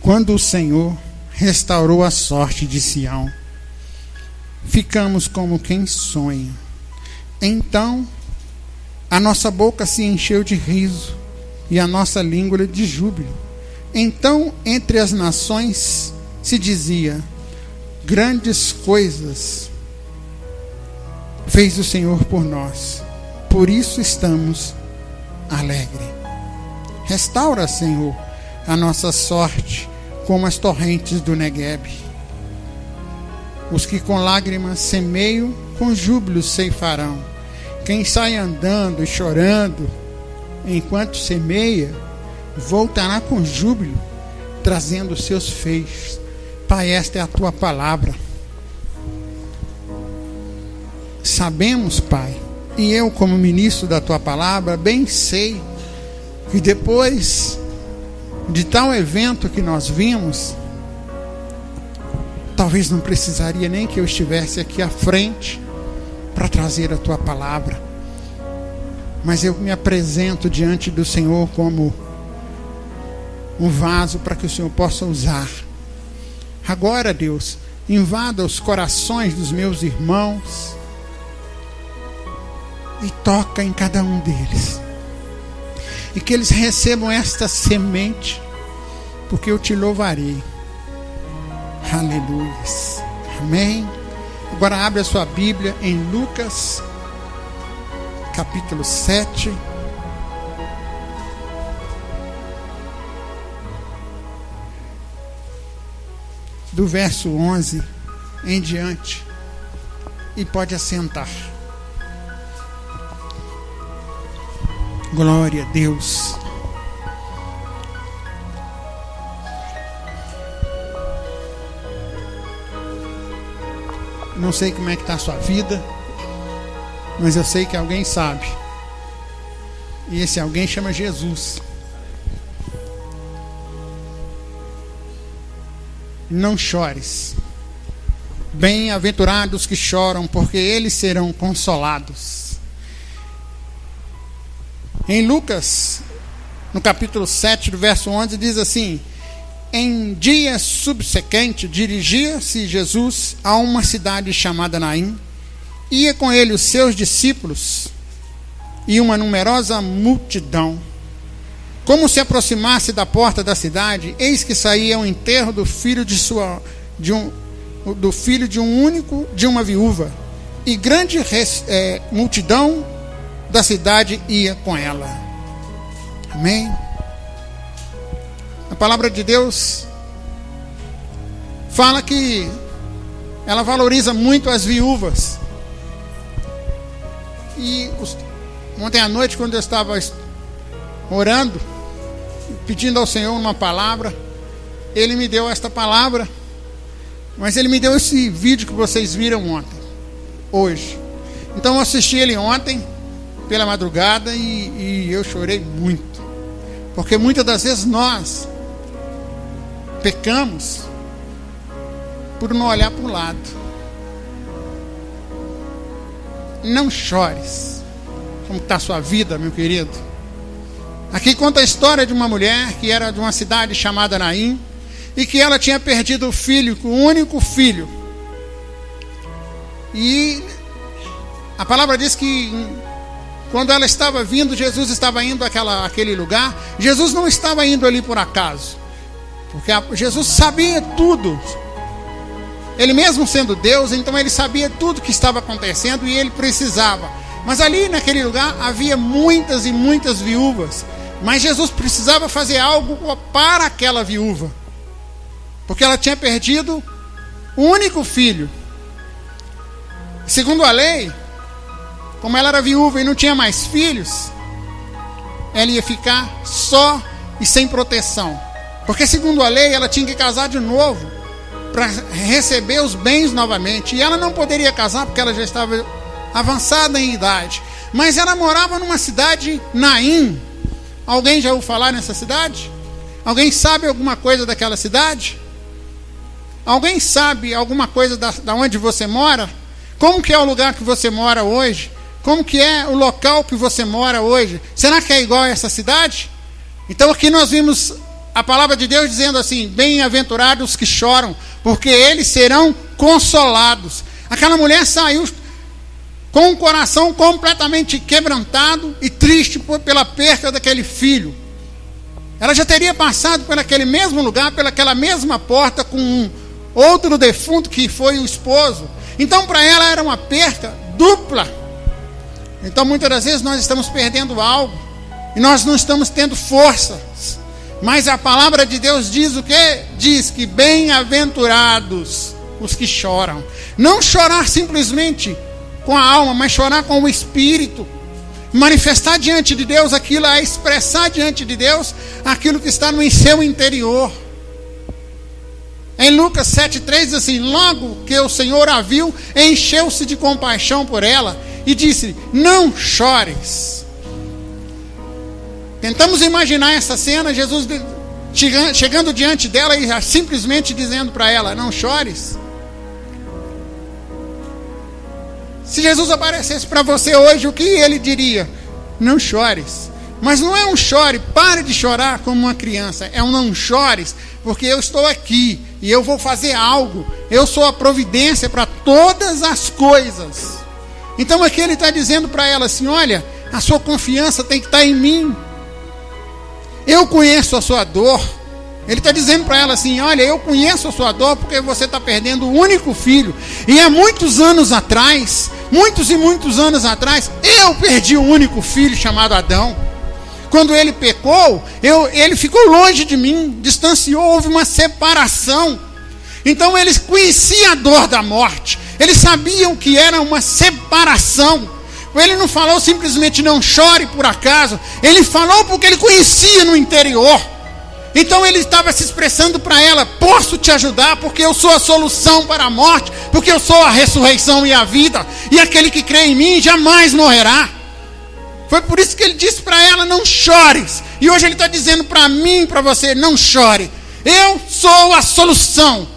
Quando o Senhor restaurou a sorte de Sião, ficamos como quem sonha. Então a nossa boca se encheu de riso e a nossa língua de júbilo. Então entre as nações se dizia: grandes coisas fez o Senhor por nós, por isso estamos alegres. Restaura, Senhor, a nossa sorte como as torrentes do Neguebe. Os que com lágrimas semeiam, com júbilo ceifarão. Quem sai andando e chorando enquanto semeia, voltará com júbilo, trazendo os seus feixes. Pai, esta é a tua palavra. Sabemos, Pai, e eu como ministro da tua palavra, bem sei que depois de tal evento que nós vimos, talvez não precisaria nem que eu estivesse aqui à frente para trazer a tua palavra, mas eu me apresento diante do Senhor como um vaso para que o Senhor possa usar. Agora, Deus, invada os corações dos meus irmãos e toca em cada um deles, e que eles recebam esta semente, porque eu te louvarei. Aleluia. Amém. Agora abre a sua Bíblia em Lucas capítulo 7. Do verso 11 em diante. E pode assentar. Glória a Deus. Não sei como é que está a sua vida, mas eu sei que alguém sabe. E esse alguém chama Jesus. Não chores. Bem-aventurados que choram, porque eles serão consolados. Em Lucas, no capítulo 7, do verso 11, diz assim: em dia subsequente, dirigia-se Jesus a uma cidade chamada Naim. Ia com ele os seus discípulos e uma numerosa multidão. Como se aproximasse da porta da cidade, eis que saía o enterro do filho de um único de uma viúva, e grande multidão da cidade ia com ela. Amém. A palavra de Deus fala que ela valoriza muito as viúvas. E ontem à noite, quando eu estava orando, pedindo ao Senhor uma palavra, Ele me deu esta palavra, mas Ele me deu esse vídeo que vocês viram ontem, hoje. Então eu assisti ele ontem, pela madrugada, e eu chorei muito, porque muitas das vezes nós pecamos por não olhar para o lado. Não chores. Como está a sua vida, meu querido? Aqui conta a história de uma mulher que era de uma cidade chamada Naim, e que ela tinha perdido o filho, o único filho. E a palavra diz que quando ela estava vindo, Jesus estava indo àquele lugar. Jesus não estava indo ali por acaso, porque Jesus sabia tudo. Ele mesmo sendo Deus, então ele sabia tudo que estava acontecendo e ele precisava. Mas ali naquele lugar havia muitas e muitas viúvas. Mas Jesus precisava fazer algo para aquela viúva, porque ela tinha perdido o único filho. Segundo a lei, como ela era viúva e não tinha mais filhos, ela ia ficar só e sem proteção. Porque segundo a lei, ela tinha que casar de novo para receber os bens novamente. E ela não poderia casar porque ela já estava avançada em idade. Mas ela morava numa cidade, Naim. Alguém já ouviu falar nessa cidade? Alguém sabe alguma coisa daquela cidade? Alguém sabe alguma coisa da onde você mora? Como que é o lugar que você mora hoje? Como que é o local que você mora hoje? Será que é igual a essa cidade? Então aqui nós vimos a palavra de Deus dizendo assim: bem-aventurados os que choram, porque eles serão consolados. Aquela mulher saiu com o coração completamente quebrantado e triste pela perda daquele filho. Ela já teria passado por aquele mesmo lugar, pelaquela mesma porta, com um outro defunto que foi o esposo. Então para ela era uma perda dupla. Então muitas das vezes nós estamos perdendo algo e nós não estamos tendo forças. Mas a palavra de Deus diz o quê? Diz que bem-aventurados os que choram. Não chorar simplesmente com a alma, mas chorar com o espírito. Manifestar diante de Deus aquilo, a expressar diante de Deus aquilo que está no seu interior. Em Lucas 7,3 diz assim: logo que o Senhor a viu, encheu-se de compaixão por ela e disse: não chores. Tentamos imaginar essa cena, Jesus chegando diante dela e simplesmente dizendo para ela: não chores. Se Jesus aparecesse para você hoje, o que ele diria? Não chores. Mas não é um chore, pare de chorar como uma criança. É um não chores, porque eu estou aqui e eu vou fazer algo. Eu sou a providência para todas as coisas. Então aqui ele está dizendo para ela assim: olha, a sua confiança tem que estar em mim. Eu conheço a sua dor. Ele está dizendo para ela assim: olha, eu conheço a sua dor porque você está perdendo o único filho. E há muitos anos atrás, muitos e muitos anos atrás, eu perdi o único filho chamado Adão. Quando ele pecou, ele ficou longe de mim, distanciou, houve uma separação. Então eles conheciam a dor da morte. Eles sabiam que era uma separação. Ele não falou simplesmente não chore por acaso. Ele falou porque ele conhecia no interior. Então ele estava se expressando para ela: posso te ajudar porque eu sou a solução para a morte, porque eu sou a ressurreição e a vida, e aquele que crê em mim jamais morrerá. Foi por isso que ele disse para ela: não chores. E hoje ele está dizendo para mim e para você: não chore, eu sou a solução.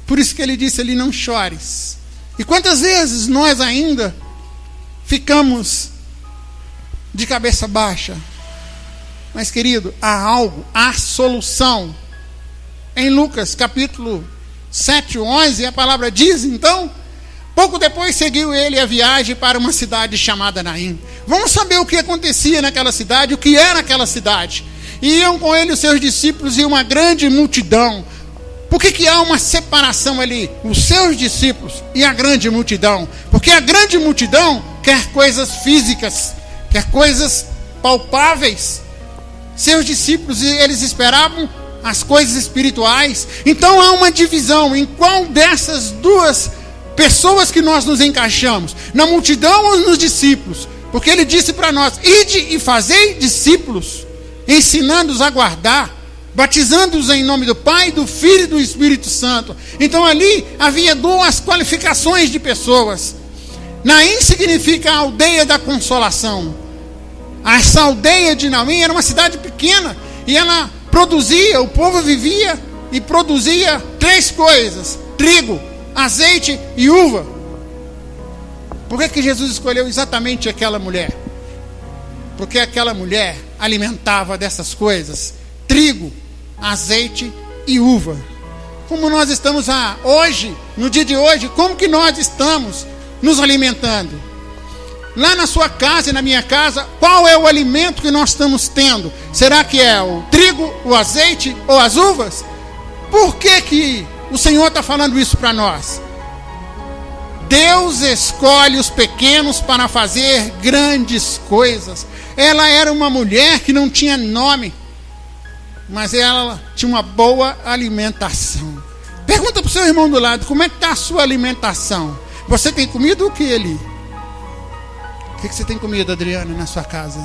Por isso que ele disse ali: não chores. E quantas vezes nós ainda ficamos de cabeça baixa? Mas querido, há algo, há solução. Em Lucas capítulo 7:11, a palavra diz então: pouco depois seguiu ele a viagem para uma cidade chamada Naim. Vamos saber o que acontecia naquela cidade, o que era aquela cidade. E iam com ele os seus discípulos e uma grande multidão. Por que há uma separação ali? Os seus discípulos e a grande multidão. Porque a grande multidão quer coisas físicas, quer coisas palpáveis. Seus discípulos, eles esperavam as coisas espirituais. Então há uma divisão. Em qual dessas duas pessoas que nós nos encaixamos? Na multidão ou nos discípulos? Porque ele disse para nós: ide e fazei discípulos, ensinando-os a guardar, batizando-os em nome do Pai, do Filho e do Espírito Santo. Então ali havia duas qualificações de pessoas. Naim significa a aldeia da consolação. Essa aldeia de Naim era uma cidade pequena e ela produzia, o povo vivia e produzia 3 coisas: trigo, azeite e uva. Por que Jesus escolheu exatamente aquela mulher? Porque aquela mulher alimentava dessas coisas: trigo, azeite e uva. Como nós estamos hoje, no dia de hoje, como que nós estamos nos alimentando? Lá na sua casa e na minha casa, qual é o alimento que nós estamos tendo? Será que é o trigo, o azeite ou as uvas? Por que o Senhor está falando isso para nós? Deus escolhe os pequenos para fazer grandes coisas. Ela era uma mulher que não tinha nome, mas ela tinha uma boa alimentação. Pergunta para o seu irmão do lado: como é que está a sua alimentação? Você tem comido o que ali? O que você tem comido, Adriana, na sua casa?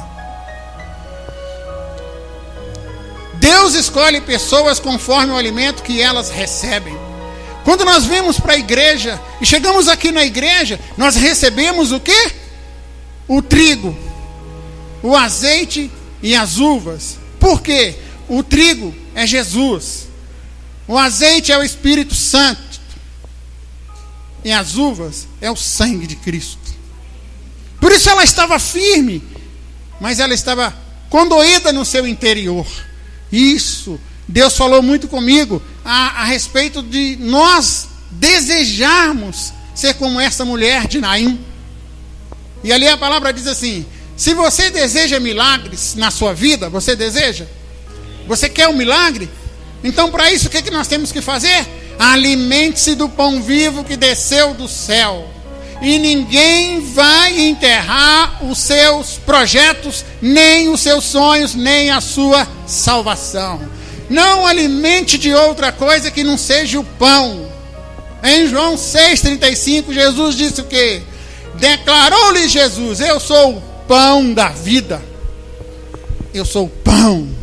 Deus escolhe pessoas conforme o alimento que elas recebem. Quando nós vemos para a igreja e chegamos aqui na igreja, nós recebemos o quê? O trigo, o azeite e as uvas. Por quê? O trigo é Jesus, o azeite é o Espírito Santo e as uvas é o sangue de Cristo. Por isso ela estava firme, mas ela estava condoída no seu interior. Isso, Deus falou muito comigo a respeito de nós desejarmos ser como essa mulher de Naim. E ali a palavra diz assim: se você deseja milagres na sua vida, você deseja? Você quer um milagre? Então, para isso, o que nós temos que fazer? Alimente-se do pão vivo que desceu do céu. E ninguém vai enterrar os seus projetos, nem os seus sonhos, nem a sua salvação. Não alimente de outra coisa que não seja o pão. Em João 6,35, Jesus disse o quê? Declarou-lhe Jesus: eu sou o pão da vida. Eu sou o pão.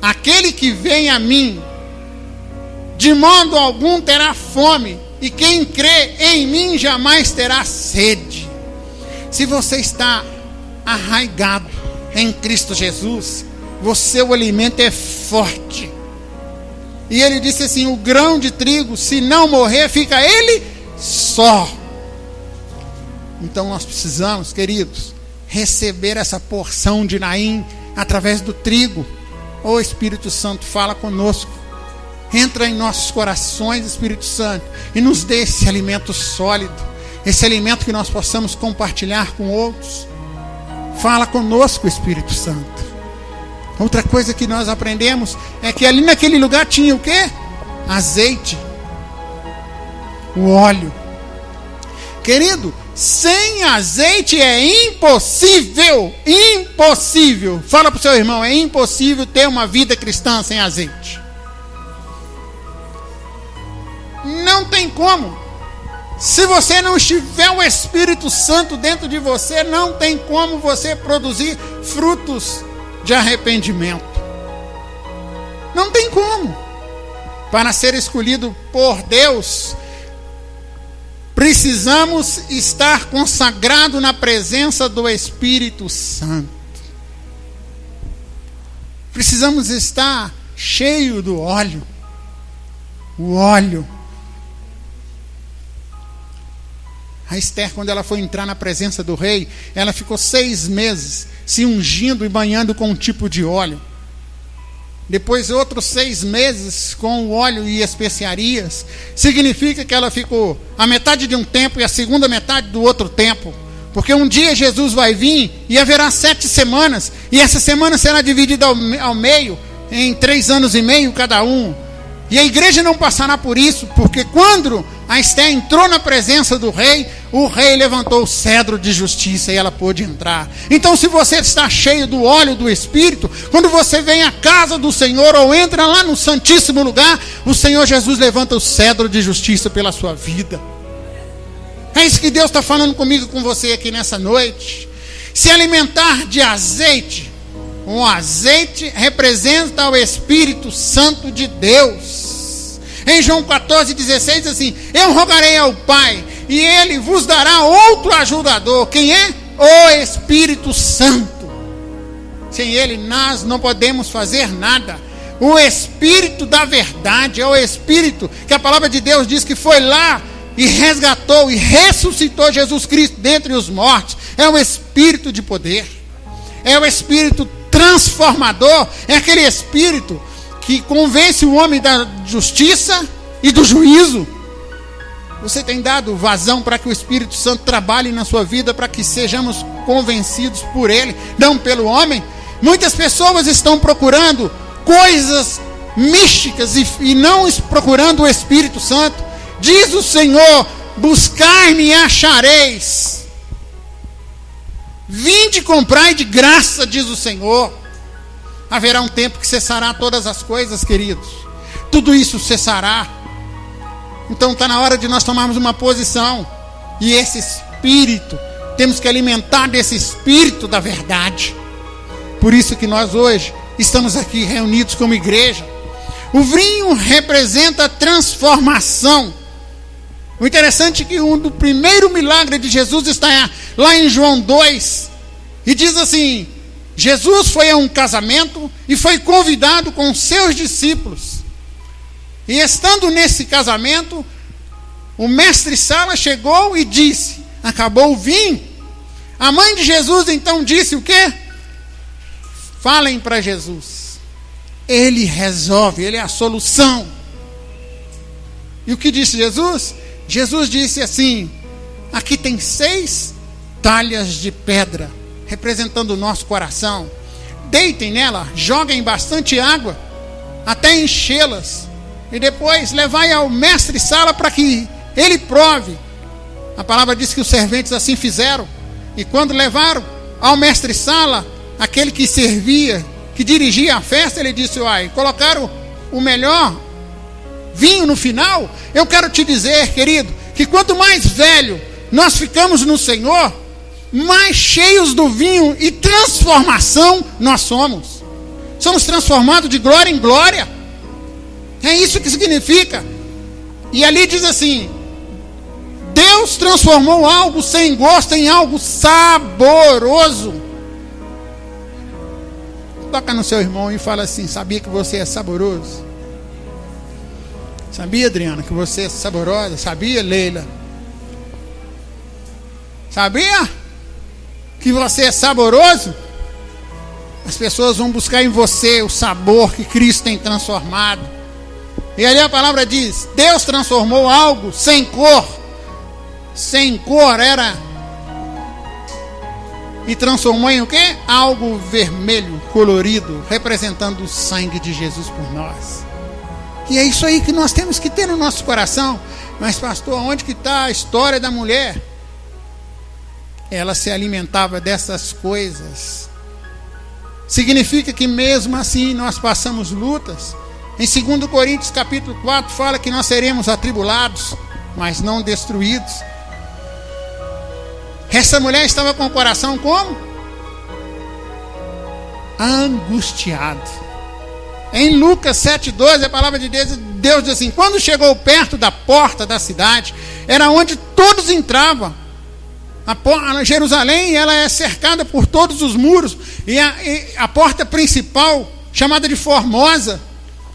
Aquele que vem a mim, de modo algum terá fome, e quem crê em mim jamais terá sede. Se você está arraigado em Cristo Jesus, o seu alimento é forte. E ele disse assim: o grão de trigo, se não morrer, fica ele só. Então nós precisamos, queridos, receber essa porção de Naim através do trigo. O Espírito Santo fala conosco. Entra em nossos corações, Espírito Santo, e nos dê esse alimento sólido, esse alimento que nós possamos compartilhar com outros. Fala conosco, Espírito Santo. Outra coisa que nós aprendemos é que ali naquele lugar tinha o quê? Azeite, o óleo. Querido, sem azeite é impossível, impossível. Fala para o seu irmão: é impossível ter uma vida cristã sem azeite. Não tem como. Se você não tiver o Espírito Santo dentro de você, não tem como você produzir frutos de arrependimento. Não tem como. Para ser escolhido por Deus, precisamos estar consagrado na presença do Espírito Santo. Precisamos estar cheio do óleo. O óleo. A Esther, quando ela foi entrar na presença do rei, ela ficou 6 meses se ungindo e banhando com um tipo de óleo. Depois outros 6 meses com o óleo e especiarias. Significa que ela ficou a metade de um tempo e a segunda metade do outro tempo. Porque um dia Jesus vai vir e haverá 7 semanas. E essa semana será dividida ao meio, em 3 anos e meio cada um. E a igreja não passará por isso, porque quando a Esther entrou na presença do rei, o rei levantou o cedro de justiça e ela pôde entrar. Então, se você está cheio do óleo do Espírito, quando você vem à casa do Senhor ou entra lá no Santíssimo Lugar, o Senhor Jesus levanta o cedro de justiça pela sua vida. É isso que Deus está falando comigo, com você aqui nessa noite. Se alimentar de azeite. O azeite representa o Espírito Santo de Deus. Em João 14,16 diz assim: eu rogarei ao Pai, e Ele vos dará outro ajudador. Quem é? O Espírito Santo. Sem Ele nós não podemos fazer nada. O Espírito da verdade é o Espírito que a palavra de Deus diz que foi lá e resgatou e ressuscitou Jesus Cristo dentre os mortos. É o Espírito de poder. É o Espírito transformador. É aquele Espírito que convence o homem da justiça e do juízo. Você tem dado vazão para que o Espírito Santo trabalhe na sua vida, para que sejamos convencidos por Ele, não pelo homem? Muitas pessoas estão procurando coisas místicas e não procurando o Espírito Santo. Diz o Senhor: buscai-me e achareis. Vinde comprai de graça, diz o Senhor. Haverá um tempo que cessará todas as coisas, queridos. Tudo isso cessará. Então está na hora de nós tomarmos uma posição. E esse Espírito, temos que alimentar desse Espírito da verdade. Por isso que nós hoje estamos aqui reunidos como igreja. O vinho representa transformação. O interessante é que do primeiro milagre de Jesus está lá em João 2. E diz assim: Jesus foi a um casamento e foi convidado com seus discípulos. E estando nesse casamento, o mestre Sala chegou e disse: acabou o vinho. A mãe de Jesus então disse o quê? Falem para Jesus. Ele resolve, ele é a solução. E o que disse Jesus? Jesus disse assim: aqui tem 6 talhas de pedra, representando o nosso coração. Deitem nela, joguem bastante água, até enchê-las. E depois levai ao mestre-sala para que ele prove. A palavra diz que os serventes assim fizeram. E quando levaram ao mestre-sala, aquele que servia, que dirigia a festa, ele disse: uai, colocaram o melhor vinho no final. Eu quero te dizer, querido, que quanto mais velho nós ficamos no Senhor, mais cheios do vinho e transformação nós somos. Somos transformados de glória em glória. É isso que significa. E ali diz assim: Deus transformou algo sem gosto em algo saboroso. Toca no seu irmão e fala assim: sabia que você é saboroso? Sabia, Adriana, que você é saborosa? Sabia, Leila? Sabia que você é saboroso? As pessoas vão buscar em você o sabor que Cristo tem transformado. E ali a palavra diz: Deus transformou algo sem cor. Sem cor era. E transformou em o quê? Algo vermelho, colorido, representando o sangue de Jesus por nós. E é isso aí que nós temos que ter no nosso coração. Mas pastor, onde que está a história da mulher? Ela se alimentava dessas coisas. Significa que mesmo assim nós passamos lutas. Em 2 Coríntios capítulo 4 fala que nós seremos atribulados, mas não destruídos. Essa mulher estava com o coração como? Angustiado. Em Lucas 7,12 a palavra de Deus diz assim: quando chegou perto da porta da cidade, era onde todos entravam. Jerusalém, ela é cercada por todos os muros, e a porta principal, chamada de Formosa,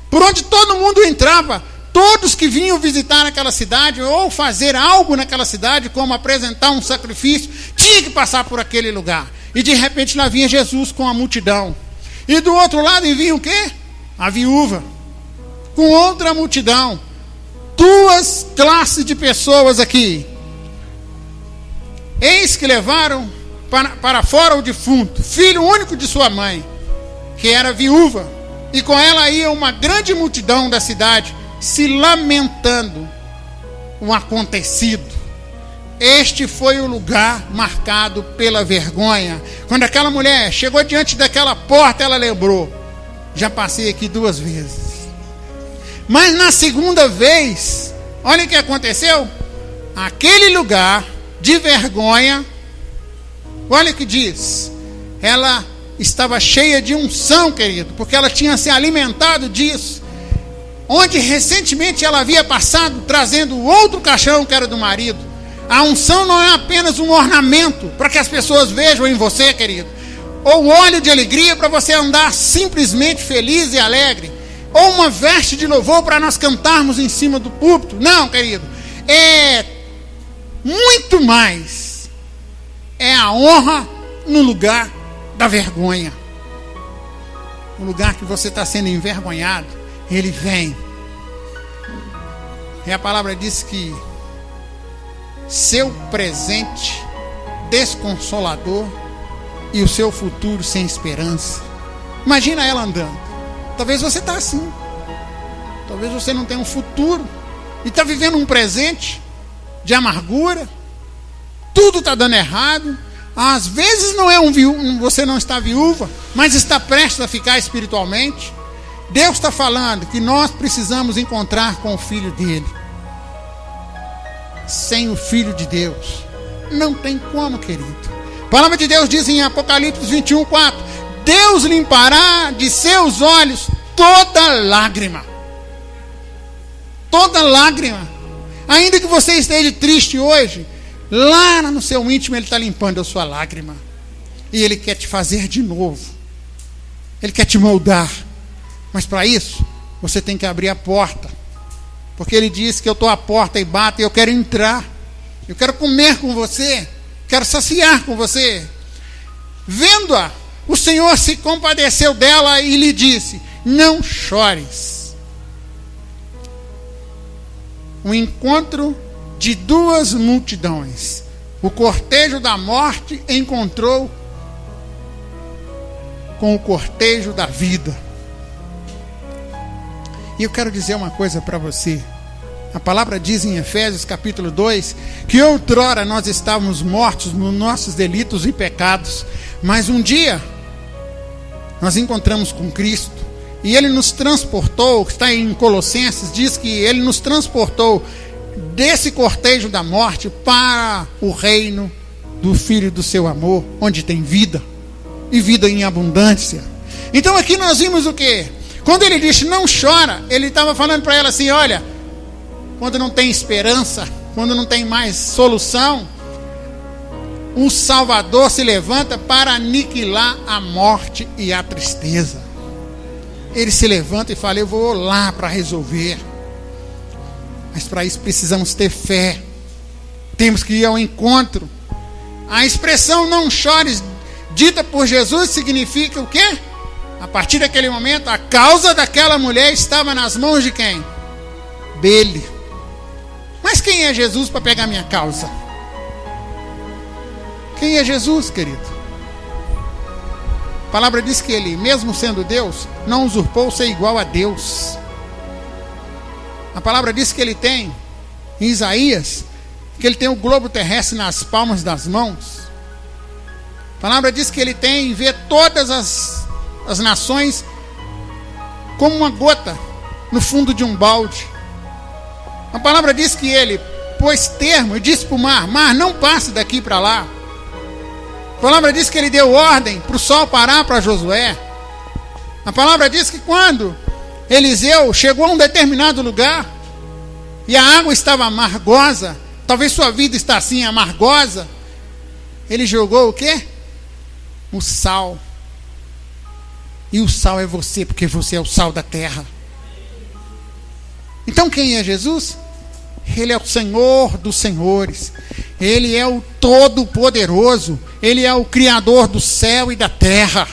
por onde todo mundo entrava, todos que vinham visitar aquela cidade, ou fazer algo naquela cidade, como apresentar um sacrifício, tinha que passar por aquele lugar. E de repente lá vinha Jesus com a multidão. E do outro lado vinha o quê? A viúva, com outra multidão. 2 classes de pessoas aqui. Eis que levaram para fora o defunto, filho único de sua mãe, que era viúva, e com ela ia uma grande multidão da cidade, se lamentando o acontecido. Este foi o lugar marcado pela vergonha. Quando aquela mulher chegou diante daquela porta, ela lembrou: já passei aqui 2 vezes. Mas na segunda vez, olha o que aconteceu. Aquele lugar de vergonha, olha o que diz: ela estava cheia de unção, querido, porque ela tinha se alimentado disso, onde recentemente ela havia passado trazendo outro caixão que era do marido. A unção não é apenas um ornamento para que as pessoas vejam em você, querido, ou óleo de alegria para você andar simplesmente feliz e alegre, ou uma veste de louvor para nós cantarmos em cima do púlpito. Não, querido, é muito mais. É a honra no lugar da vergonha. No lugar que você está sendo envergonhado, Ele vem. E a palavra diz que seu presente desconsolador e o seu futuro sem esperança. Imagina ela andando. Talvez você está assim. Talvez você não tenha um futuro e está vivendo um presente de amargura. Tudo está dando errado. Às vezes não é você não está viúva, mas está prestes a ficar espiritualmente. Deus está falando que nós precisamos encontrar com o Filho dele. Sem o Filho de Deus não tem como, querido. A palavra de Deus diz em Apocalipse 21:4: Deus limpará de seus olhos toda lágrima. Toda lágrima. Ainda que você esteja triste hoje, lá no seu íntimo Ele está limpando a sua lágrima. E Ele quer te fazer de novo. Ele quer te moldar. Mas para isso, você tem que abrir a porta. Porque Ele diz que eu estou à porta e bato e eu quero entrar. Eu quero comer com você. quero saciar com você. Vendo-a, o Senhor se compadeceu dela e lhe disse: não chores. Um encontro de duas multidões. O cortejo da morte encontrou com o cortejo da vida. E eu quero dizer uma coisa para você. A palavra diz em Efésios capítulo 2, que outrora nós estávamos mortos nos nossos delitos e pecados, mas um dia nós encontramos com Cristo, e Ele nos transportou, está em Colossenses, diz que Ele nos transportou desse cortejo da morte para o reino do Filho do seu amor, onde tem vida, e vida em abundância. Então aqui nós vimos o quê? Quando Ele disse não chora, Ele estava falando para ela assim: olha, quando não tem esperança, quando não tem mais solução, o Salvador se levanta para aniquilar a morte e a tristeza. Ele se levanta e fala: eu vou lá para resolver. Mas para isso precisamos ter fé. Temos que ir ao encontro. A expressão não chores, dita por Jesus, significa o quê? A partir daquele momento, a causa daquela mulher estava nas mãos de quem? Dele. Mas quem é Jesus para pegar minha causa? Quem é Jesus, querido? A palavra diz que Ele, mesmo sendo Deus, não usurpou ser igual a Deus. A palavra diz que Ele tem, em Isaías, que Ele tem o globo terrestre nas palmas das mãos. A palavra diz que Ele tem, vê todas as nações como uma gota no fundo de um balde. A palavra diz que Ele pôs termo e disse para o mar: mar, não passe daqui para lá. A palavra diz que Ele deu ordem para o sol parar para Josué. A palavra diz que quando Eliseu chegou a um determinado lugar e a água estava amargosa, talvez sua vida está assim amargosa, ele jogou o quê? O sal. E o sal é você, porque você é o sal da terra. Então quem é Jesus? Ele é o Senhor dos senhores. Ele é o Todo-Poderoso. Ele é o Criador do céu e da terra.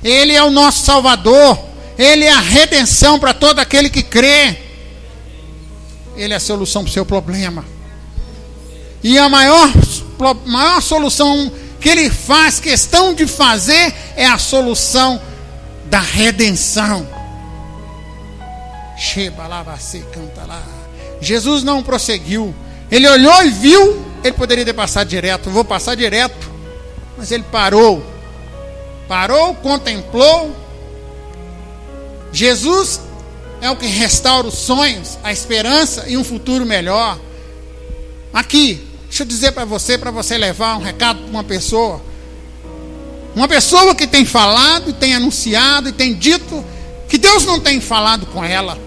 Ele é o nosso Salvador. Ele é a redenção para todo aquele que crê. Ele é a solução para o seu problema. E a maior solução que Ele faz questão de fazer é a solução da redenção. Jesus não prosseguiu. Ele olhou e viu. Ele poderia ter passado direto. Eu vou passar direto. Mas Ele parou. Parou, contemplou. Jesus é o que restaura os sonhos, a esperança e um futuro melhor. Aqui, deixa eu dizer para você levar um recado para uma pessoa. Uma pessoa que tem falado, tem anunciado e tem dito que Deus não tem falado com ela.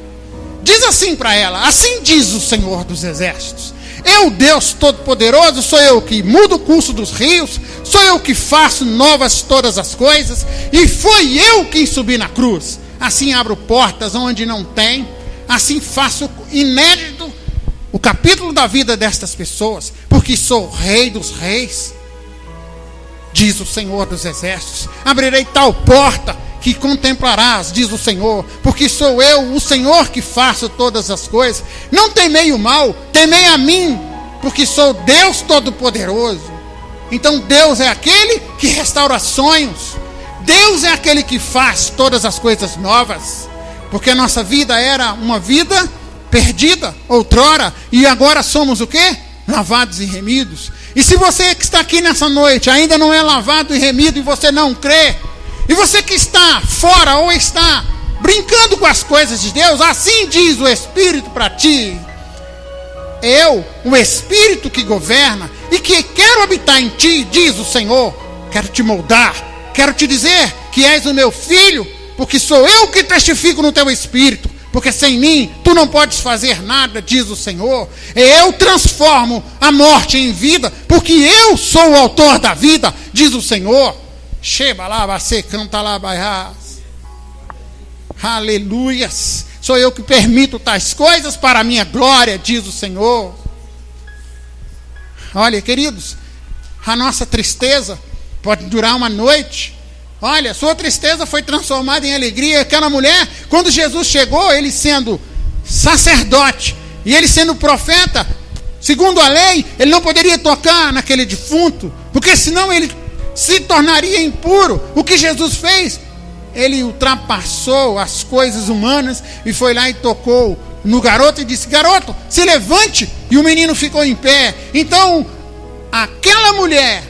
Diz assim para ela: assim diz o Senhor dos Exércitos: eu, Deus Todo-Poderoso, sou eu que mudo o curso dos rios, sou eu que faço novas todas as coisas, e foi eu quem subi na cruz. Assim abro portas onde não tem, assim faço inédito o capítulo da vida destas pessoas, porque sou o Rei dos Reis, diz o Senhor dos Exércitos. Abrirei tal porta que contemplarás, diz o Senhor, porque sou eu, o Senhor, que faço todas as coisas. Não temei o mal, temei a mim, porque sou Deus Todo-Poderoso. Então Deus é aquele que restaura sonhos. Deus é aquele que faz todas as coisas novas. Porque a nossa vida era uma vida perdida outrora, e agora somos o quê? Lavados e remidos. E se você que está aqui nessa noite ainda não é lavado e remido, e você não crê, e você que está fora ou está brincando com as coisas de Deus, assim diz o Espírito para ti: eu, o Espírito que governa e que quero habitar em ti, diz o Senhor, quero te moldar, quero te dizer que és o meu filho, porque sou eu que testifico no teu espírito, porque sem mim tu não podes fazer nada, diz o Senhor. Eu transformo a morte em vida, porque eu sou o autor da vida, diz o Senhor. Aleluias. Sou eu que permito tais coisas para a minha glória, diz o Senhor. Olha, queridos, A nossa tristeza pode durar uma noite. Olha, sua tristeza foi transformada em alegria. Aquela mulher, quando Jesus chegou, ele sendo sacerdote e ele sendo profeta, segundo a lei, ele não poderia tocar naquele defunto, porque senão ele se tornaria impuro. O que Jesus fez? Ele ultrapassou as coisas humanas e foi lá e tocou no garoto e disse: garoto, se levante. E o menino ficou em pé. Então, aquela mulher,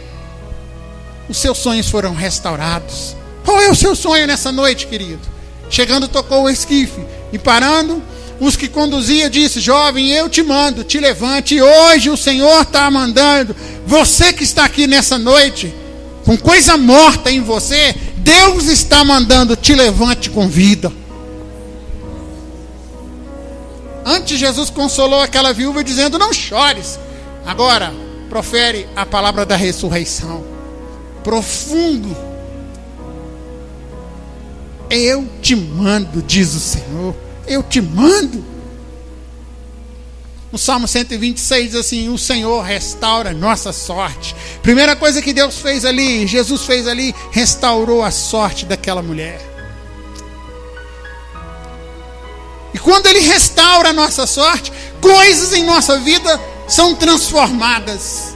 os seus sonhos foram restaurados. Qual é o seu sonho nessa noite, querido? Chegando, tocou o esquife e parando, os que conduzia disse: jovem, eu te mando, te levante. E hoje o Senhor está mandando você que está aqui nessa noite com coisa morta em você, Deus está mandando: te levante com vida. Antes, Jesus consolou aquela viúva dizendo: não chores. Agora profere a palavra da ressurreição. Profundo. Eu te mando, diz o Senhor. Eu te mando. No Salmo 126 diz assim: o Senhor restaura nossa sorte. Primeira coisa que Deus fez ali, Jesus fez ali, restaurou a sorte daquela mulher. E quando Ele restaura a nossa sorte, coisas em nossa vida são transformadas.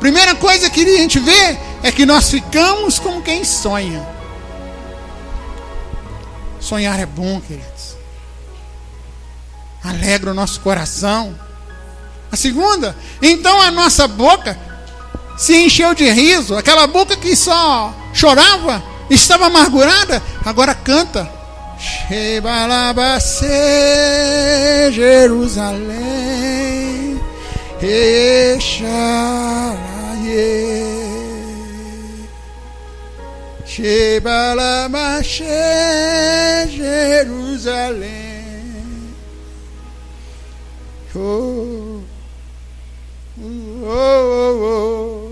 Primeira coisa que a gente vê é que nós ficamos como quem sonha. Sonhar é bom, queridos. Alegra o nosso coração. A segunda, então a nossa boca se encheu de riso. Aquela boca que só chorava, estava amargurada, agora canta. Shebalabase, Jerusalém, Echaraie, Shebalabase, Jerusalém. Oh, oh, oh, oh.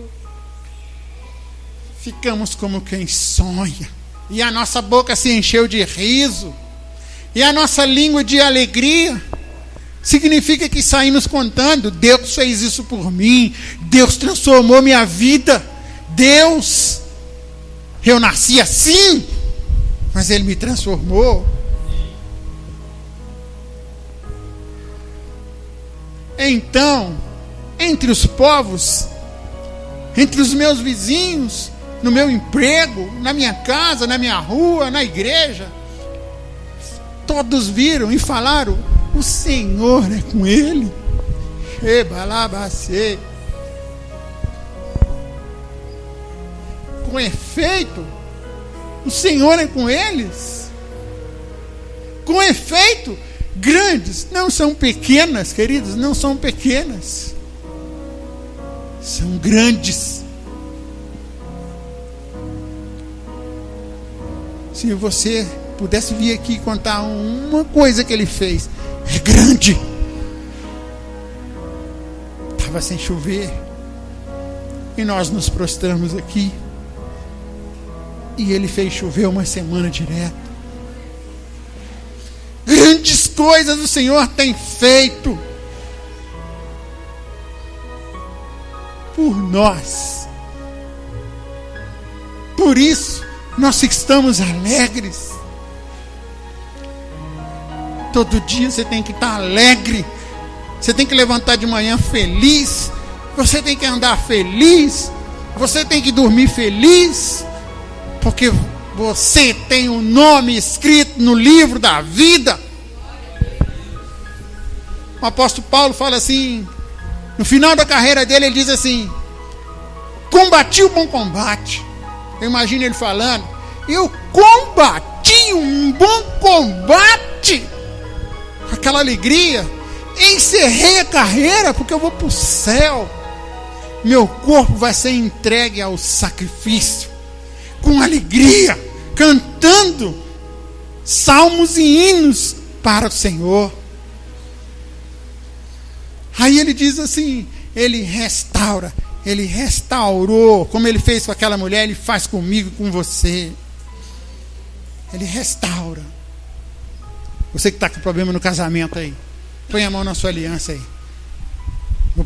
Ficamos como quem sonha. E a nossa boca se encheu de riso. E a nossa língua de alegria. Significa que saímos contando: Deus fez isso por mim. Deus transformou minha vida. Deus, eu nasci assim, mas Ele me transformou. Então, entre os povos, entre os meus vizinhos, no meu emprego, na minha casa, na minha rua, na igreja, todos viram e falaram: o Senhor é com ele. Com efeito, o Senhor é com eles. Com efeito, grandes não são pequenas, queridos, não são pequenas, são grandes. Se você pudesse vir aqui contar uma coisa que Ele fez, é grande. Estava sem chover e nós nos prostramos aqui e Ele fez chover uma semana direto. Grandes coisas o Senhor tem feito por nós. Por isso nós estamos alegres. Todo dia você tem que estar alegre. Você tem que levantar de manhã feliz. Você tem que andar feliz. Você tem que dormir feliz. Porque você tem um nome escrito no livro da vida. O apóstolo Paulo fala assim, no final da carreira dele, ele diz assim: combati o bom combate. Eu imagino ele falando: eu combati um bom combate. Aquela alegria. Encerrei a carreira porque eu vou para o céu. Meu corpo vai ser entregue ao sacrifício, com alegria, cantando salmos e hinos para o Senhor. Aí ele diz assim: Ele restaura, Ele restaurou, como Ele fez com aquela mulher, Ele faz comigo e com você. Ele restaura. Você que está com problema no casamento aí, põe a mão na sua aliança aí.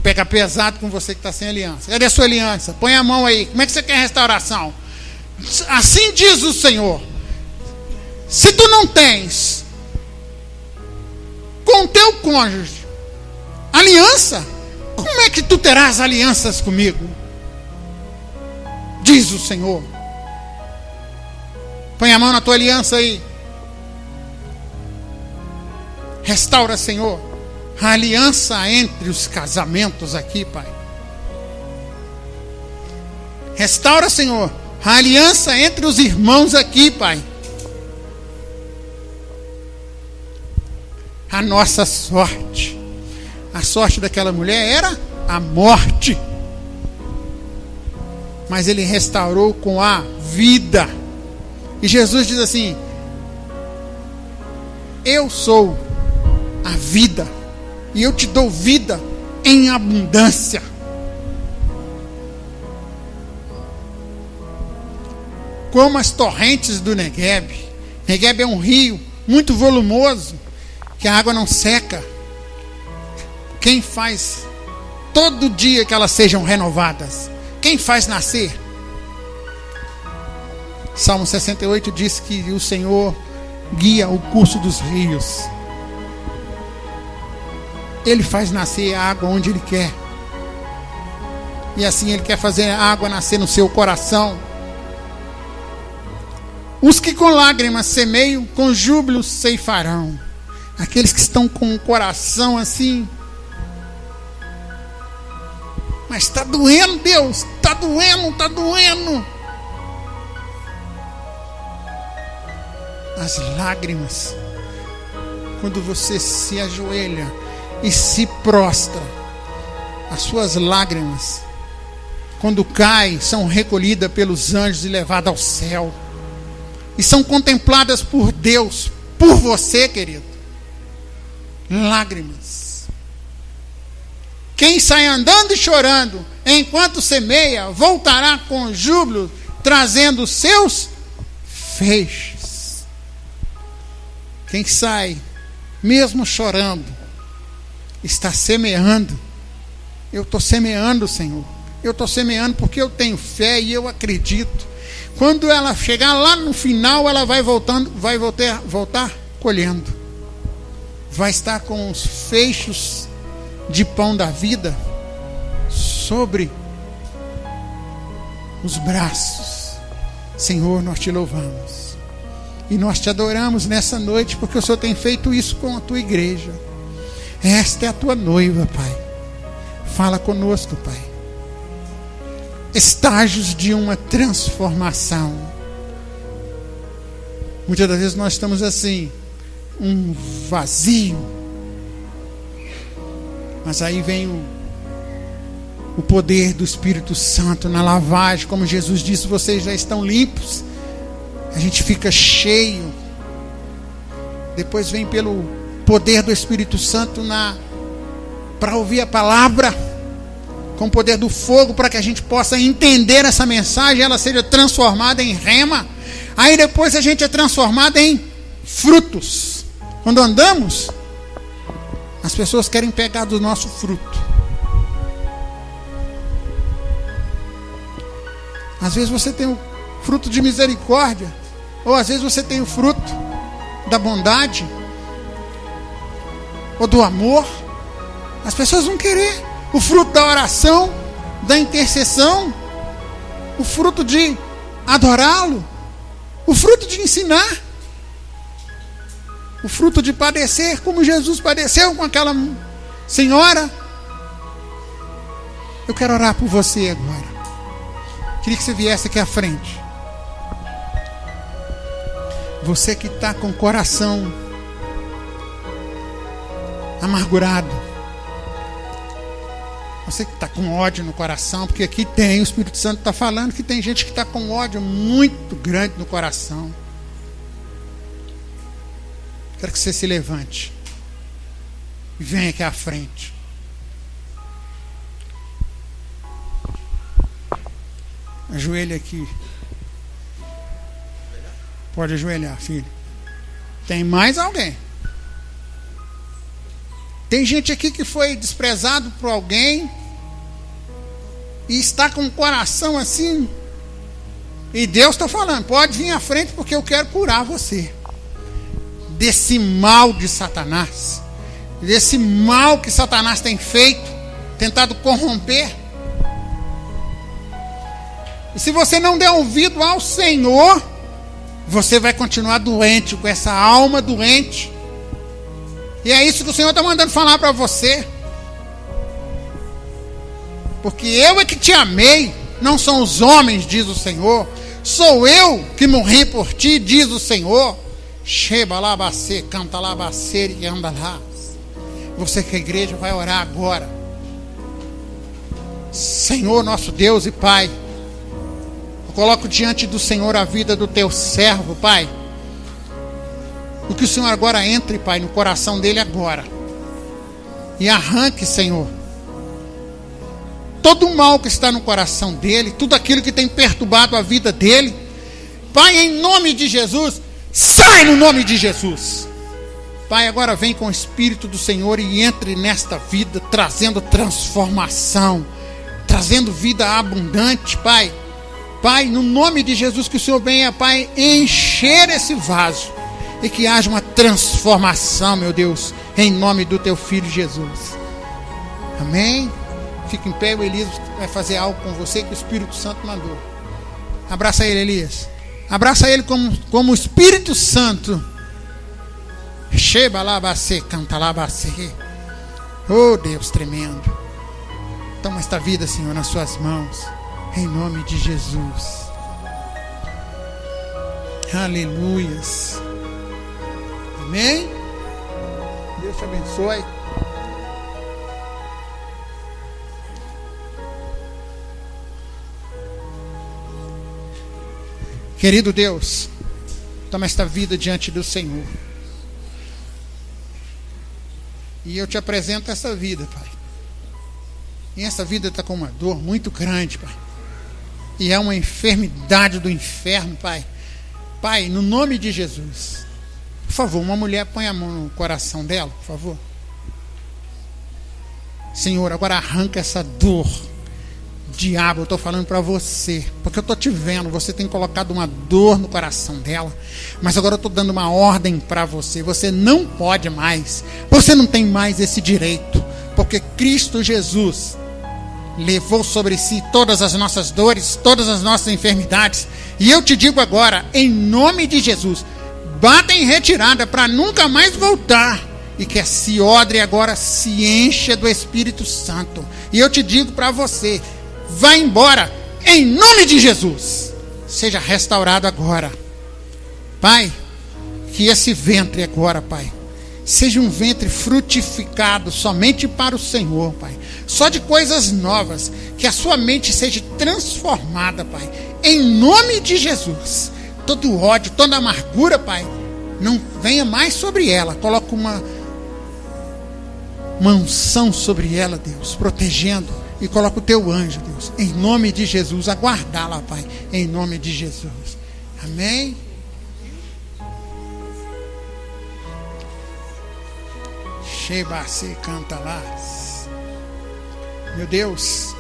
pegar pesado com você que está sem aliança. Cadê a sua aliança? Põe a mão aí. Como é que você quer restauração? Assim diz o Senhor: se tu não tens com teu cônjuge aliança, como é que tu terás alianças comigo? Diz o Senhor. Põe a mão na tua aliança aí. Restaura, Senhor, a aliança entre os casamentos aqui, Pai. Restaura, Senhor, a aliança entre os irmãos aqui, Pai. A nossa sorte, a sorte daquela mulher era a morte, mas Ele restaurou com a vida. E Jesus diz assim: eu sou a vida, e eu te dou vida em abundância. Como as torrentes do Negueb. Negueb é um rio muito volumoso, que a água não seca. Quem faz todo dia que elas sejam renovadas? Quem faz nascer? Salmo 68 diz que o Senhor guia o curso dos rios. Ele faz nascer a água onde Ele quer. E assim Ele quer fazer a água nascer no seu coração. Os que com lágrimas semeiam, com júbilo ceifarão. Aqueles que estão com o coração assim: mas está doendo, Deus, está doendo, está doendo. As lágrimas, quando você se ajoelha e se prostra, as suas lágrimas, quando caem, são recolhidas pelos anjos e levadas ao céu, e são contempladas por Deus, por você, querido. Lágrimas. Quem sai andando e chorando enquanto semeia, voltará com júbilo, trazendo os seus feixes. Quem sai mesmo chorando, está semeando. Eu estou semeando, Senhor. Eu estou semeando porque eu tenho fé e eu acredito. Quando ela chegar lá no final, ela vai voltar colhendo. Vai estar com os feixes de pão da vida sobre os braços. Senhor, nós te louvamos e nós te adoramos nessa noite, porque o Senhor tem feito isso com a tua igreja. Esta é a tua noiva, Pai. Fala conosco, Pai. Estágios de uma transformação. Muitas das vezes nós estamos assim, um vazio, mas aí vem o poder do Espírito Santo na lavagem. Como Jesus disse: vocês já estão limpos. A gente fica cheio. Depois vem pelo poder do Espírito Santo para ouvir a palavra, com o poder do fogo, para que a gente possa entender essa mensagem, ela seja transformada em rema. Aí depois a gente é transformado em frutos. Quando andamos, as pessoas querem pegar do nosso fruto. Às vezes você tem o fruto de misericórdia, ou às vezes você tem o fruto da bondade, ou do amor. As pessoas vão querer o fruto da oração, da intercessão, o fruto de adorá-lo, o fruto de ensinar, o fruto de padecer, como Jesus padeceu com aquela senhora. Eu quero orar por você agora. Queria que você viesse aqui à frente. Você que está com o coração amargurado, você que está com ódio no coração, porque aqui tem, o Espírito Santo está falando que tem gente que está com ódio muito grande no coração. Quero que você se levante e venha aqui à frente. Ajoelha aqui. Pode ajoelhar, filho. Tem mais alguém? Tem gente aqui que foi desprezado por alguém, e está com o coração assim, e Deus está falando, pode vir à frente porque eu quero curar você desse mal de Satanás, desse mal que Satanás tem feito, tentado corromper. E se você não der ouvido ao Senhor, você vai continuar doente, com essa alma doente. E é isso que o Senhor está mandando falar para você. Porque eu é que te amei, não são os homens, diz o Senhor. Sou eu que morri por ti, diz o Senhor. Sheba labacê, canta labacê e anda lá. Você que a igreja vai orar agora. Senhor, nosso Deus e Pai, eu coloco diante do Senhor a vida do teu servo, Pai. O que o Senhor agora entre, Pai, no coração dele agora. E arranque, Senhor, todo o mal que está no coração dele, tudo aquilo que tem perturbado a vida dele. Pai, em nome de Jesus, sai no nome de Jesus. Pai, agora vem com o Espírito do Senhor e entre nesta vida, trazendo transformação, trazendo vida abundante, Pai. Pai, no nome de Jesus, que o Senhor venha, Pai, encher esse vaso e que haja uma transformação, meu Deus, em nome do teu Filho Jesus. Amém? Fica em pé, o Elias vai fazer algo com você que o Espírito Santo mandou. Abraça ele, Elias. Abraça ele como o Espírito Santo. Sheba labacê, canta labacê. Oh, Deus tremendo. Toma esta vida, Senhor, nas suas mãos, em nome de Jesus. Aleluias. Amém? Deus te abençoe. Querido Deus, toma esta vida diante do Senhor. E eu te apresento essa vida, Pai. E essa vida está com uma dor muito grande, Pai. E é uma enfermidade do inferno, Pai. Pai, no nome de Jesus, por favor, uma mulher põe a mão no coração dela, por favor. Senhor, agora arranca essa dor. Diabo, eu estou falando para você, porque eu estou te vendo, você tem colocado uma dor no coração dela, mas agora eu estou dando uma ordem para você. Você não pode mais, você não tem mais esse direito, porque Cristo Jesus levou sobre si todas as nossas dores, todas as nossas enfermidades. E eu te digo agora, em nome de Jesus, bata em retirada para nunca mais voltar, e que esse odre agora se encha do Espírito Santo. E eu te digo para você, vai embora, em nome de Jesus. Seja restaurado agora. Pai, que esse ventre agora, Pai, seja um ventre frutificado somente para o Senhor, Pai. Só de coisas novas. Que a sua mente seja transformada, Pai. Em nome de Jesus. Todo ódio, toda amargura, Pai, não venha mais sobre ela. Coloca uma unção sobre ela, Deus, protegendo. E coloca o teu anjo, Deus, em nome de Jesus, aguardá-la, Pai, em nome de Jesus. Amém? Sheba se canta lá. Meu Deus,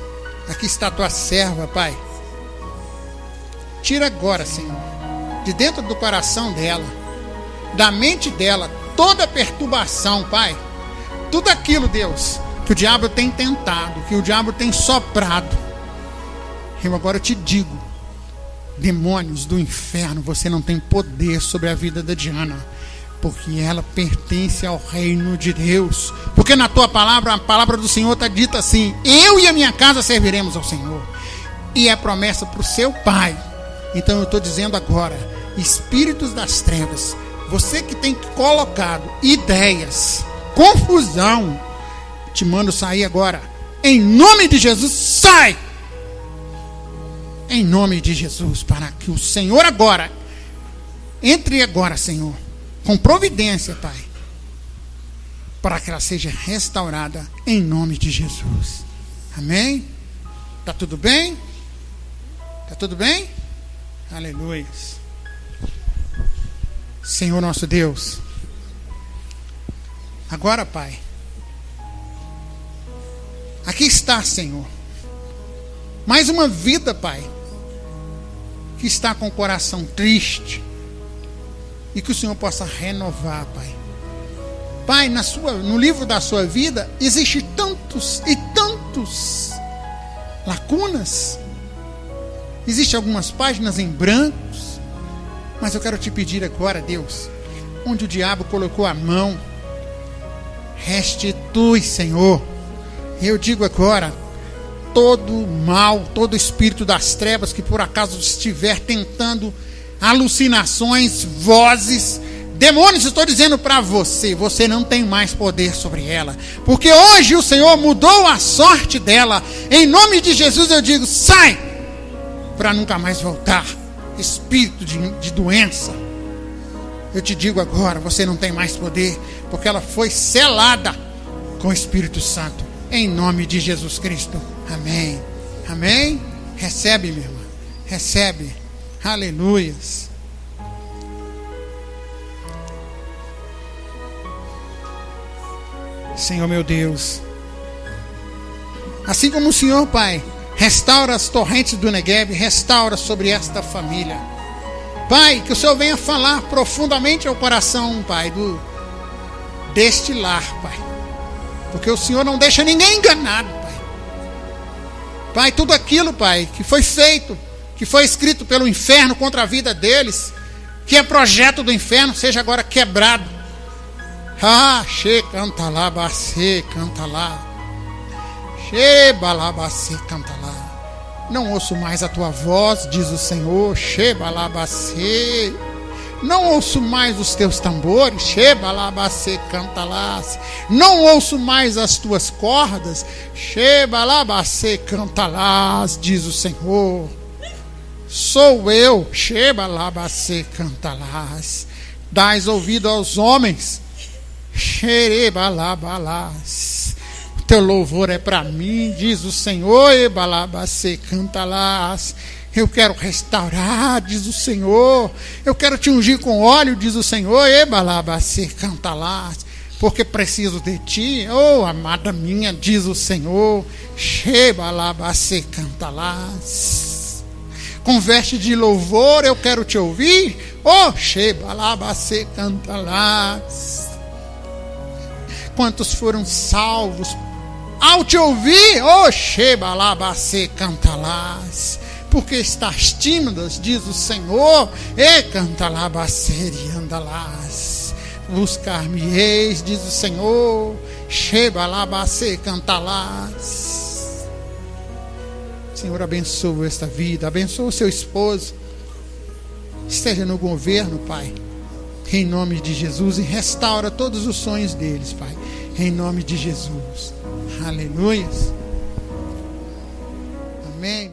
aqui está a tua serva, Pai. Tira agora, Senhor, de dentro do coração dela, da mente dela, toda perturbação, Pai. Tudo aquilo, Deus, que o diabo tem tentado, que o diabo tem soprado. Eu agora te digo, demônios do inferno, você não tem poder sobre a vida da Diana, porque ela pertence ao reino de Deus. Porque na tua palavra, a palavra do Senhor está dita assim: eu e a minha casa serviremos ao Senhor. E é promessa para o seu pai. Então eu estou dizendo agora, espíritos das trevas, você que tem colocado ideias, confusão, te mando sair agora, em nome de Jesus. Sai! Em nome de Jesus, para que o Senhor agora entre agora, Senhor, com providência, Pai, para que ela seja restaurada em nome de Jesus. Amém? Tá tudo bem? Tá tudo bem? Aleluia. Senhor nosso Deus, agora, Pai, aqui está, Senhor, Mais uma vida, Pai, que está com o coração triste, e que o Senhor possa renovar, Pai. Pai, no livro da sua vida, existe tantos e tantos lacunas, existem algumas páginas em brancos, mas eu quero te pedir agora, Deus, onde o diabo colocou a mão, restitui, Senhor. Eu digo agora, todo mal, todo espírito das trevas que por acaso estiver tentando alucinações, vozes, demônios, estou dizendo para você, você não tem mais poder sobre ela, porque hoje o Senhor mudou a sorte dela. Em nome de Jesus eu digo, sai, para nunca mais voltar. Espírito de doença, eu te digo agora, você não tem mais poder, porque ela foi selada com o Espírito Santo, em nome de Jesus Cristo. Amém, amém. Recebe, minha irmã, recebe. Aleluias. Senhor meu Deus, assim como o Senhor, Pai, restaura as torrentes do Negueb, restaura sobre esta família, Pai, que o Senhor venha falar profundamente ao coração, Pai, deste lar, Pai, porque o Senhor não deixa ninguém enganado, Pai. Pai, tudo aquilo, Pai, que foi feito, que foi escrito pelo inferno contra a vida deles, que é projeto do inferno, seja agora quebrado. Canta lá, bacê, canta lá. Balabacê, canta lá. Não ouço mais a tua voz, diz o Senhor. Balabacê. Não ouço mais os teus tambores. Balabacê, canta lá. Não ouço mais as tuas cordas. Balabacê, canta lá, diz o Senhor. Sou eu. Balabacê, canta lá. Dás ouvido aos homens. Xerebalabalás. O teu louvor é para mim, diz o Senhor. Ebalabacê, cantalás. Eu quero restaurar, diz o Senhor. Eu quero te ungir com óleo, diz o Senhor. Ebalabacê, cantalás. Porque preciso de ti, oh amada minha, diz o Senhor. Xebalabacê, cantalás. Com veste de louvor eu quero te ouvir. Oh, xebalabacê, cantalás. Quantos foram salvos ao te ouvir? Oh, Shebalabacê, cantalás. Porque estás tímidas, diz o Senhor. E cantalabacê e andalás. Buscar-me-eis, diz o Senhor. Shebalabacê, cantalás. Senhor, abençoa esta vida, abençoa o seu esposo. Esteja no governo, Pai, em nome de Jesus, e restaura todos os sonhos deles, Pai, em nome de Jesus. Aleluia. Amém.